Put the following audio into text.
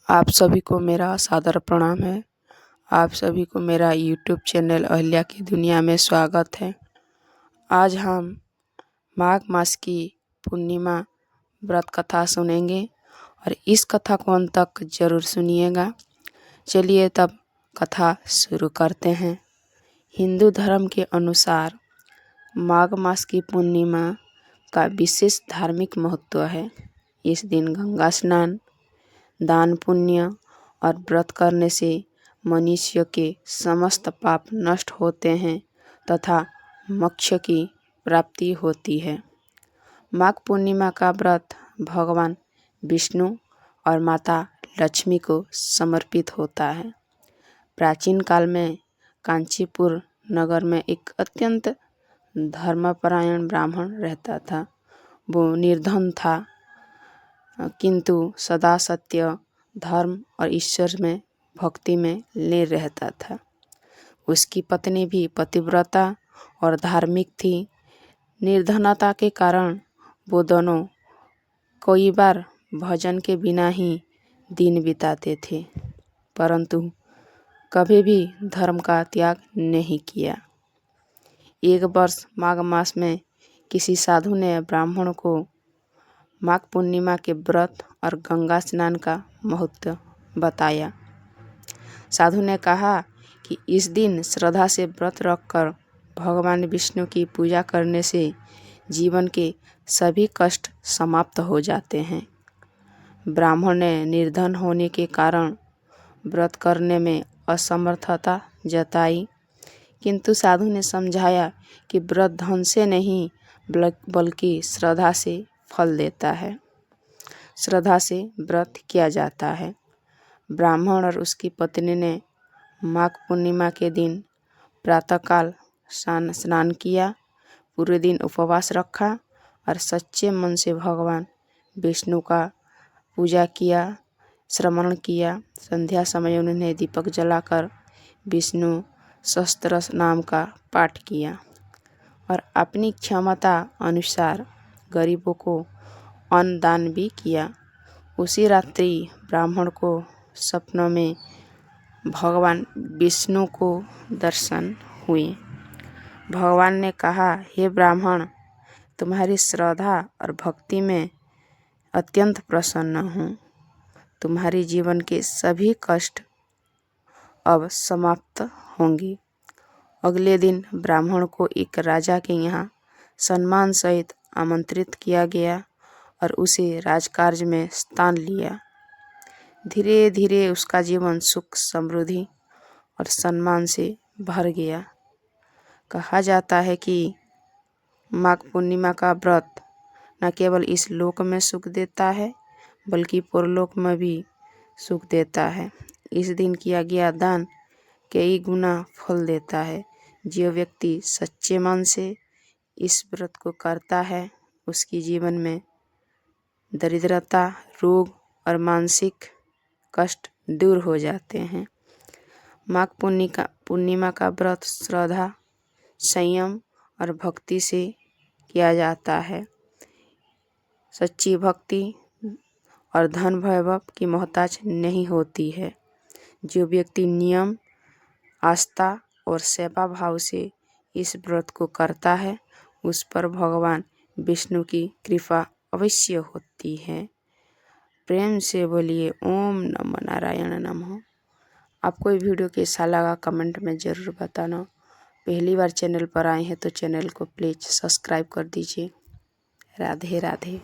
आप सभी को मेरा सादर प्रणाम है। आप सभी को मेरा यूट्यूब चैनल अहिल्या की दुनिया में स्वागत है। आज हम माघ मास की पूर्णिमा व्रत कथा सुनेंगे और इस कथा को अंत तक जरूर सुनिएगा। चलिए तब कथा शुरू करते हैं। हिंदू धर्म के अनुसार माघ मास की पूर्णिमा का विशेष धार्मिक महत्व है। इस दिन गंगा स्नान, दान पुण्य और व्रत करने से मनुष्य के समस्त पाप नष्ट होते हैं तथा मोक्ष की प्राप्ति होती है। माघ पूर्णिमा का व्रत भगवान विष्णु और माता लक्ष्मी को समर्पित होता है। प्राचीन काल में कांचीपुर नगर में एक अत्यंत धर्मपरायण ब्राह्मण रहता था। वो निर्धन था किंतु सदा सत्य, धर्म और ईश्वर में भक्ति में लीन रहता था। उसकी पत्नी भी पतिव्रता और धार्मिक थी। निर्धनता के कारण वो दोनों कई बार भजन के बिना ही दिन बिताते थे, परंतु कभी भी धर्म का त्याग नहीं किया। एक वर्ष माघ मास में किसी साधु ने ब्राह्मण को माघ पूर्णिमा के व्रत और गंगा स्नान का महत्व बताया। साधु ने कहा कि इस दिन श्रद्धा से व्रत रखकर भगवान विष्णु की पूजा करने से जीवन के सभी कष्ट समाप्त हो जाते हैं। ब्राह्मण ने निर्धन होने के कारण व्रत करने में असमर्थता जताई, किंतु साधु ने समझाया कि व्रत धन से नहीं बल्कि श्रद्धा से फल देता है। श्रद्धा से व्रत किया जाता है। ब्राह्मण और उसकी पत्नी ने माघ पूर्णिमा के दिन प्रातःकाल स्नान किया, पूरे दिन उपवास रखा और सच्चे मन से भगवान विष्णु का पूजा किया, श्रवण किया। संध्या समय उन्होंने दीपक जलाकर विष्णु सहस्त्र नाम का पाठ किया और अपनी क्षमता अनुसार गरीबों को अन्न दान भी किया। उसी रात्रि ब्राह्मण को सपनों में भगवान विष्णु को दर्शन हुए। भगवान ने कहा, हे ब्राह्मण, तुम्हारी श्रद्धा और भक्ति में अत्यंत प्रसन्न हूँ। तुम्हारे जीवन के सभी कष्ट अब समाप्त होंगे। अगले दिन ब्राह्मण को एक राजा के यहाँ सम्मान सहित आमंत्रित किया गया और उसे राजकार्य में स्थान लिया। धीरे धीरे उसका जीवन सुख, समृद्धि और सम्मान से भर गया। कहा जाता है कि माघ पूर्णिमा का व्रत न केवल इस लोक में सुख देता है बल्कि परलोक में भी सुख देता है। इस दिन किया गया दान कई गुना फल देता है। जो व्यक्ति सच्चे मन से इस व्रत को करता है उसकी जीवन में दरिद्रता, रोग और मानसिक कष्ट दूर हो जाते हैं। माघ पूर्णिमा का व्रत श्रद्धा, संयम और भक्ति से किया जाता है। सच्ची भक्ति और धन वैभव की मोहताज नहीं होती है। जो व्यक्ति नियम, आस्था और सेवा भाव से इस व्रत को करता है उस पर भगवान विष्णु की कृपा अवश्य होती है। प्रेम से बोलिए ओम नमो नारायण नमः। आपको ये वीडियो कैसा लगा कमेंट में ज़रूर बताना। पहली बार चैनल पर आए हैं तो चैनल को प्लीज़ सब्सक्राइब कर दीजिए। राधे राधे।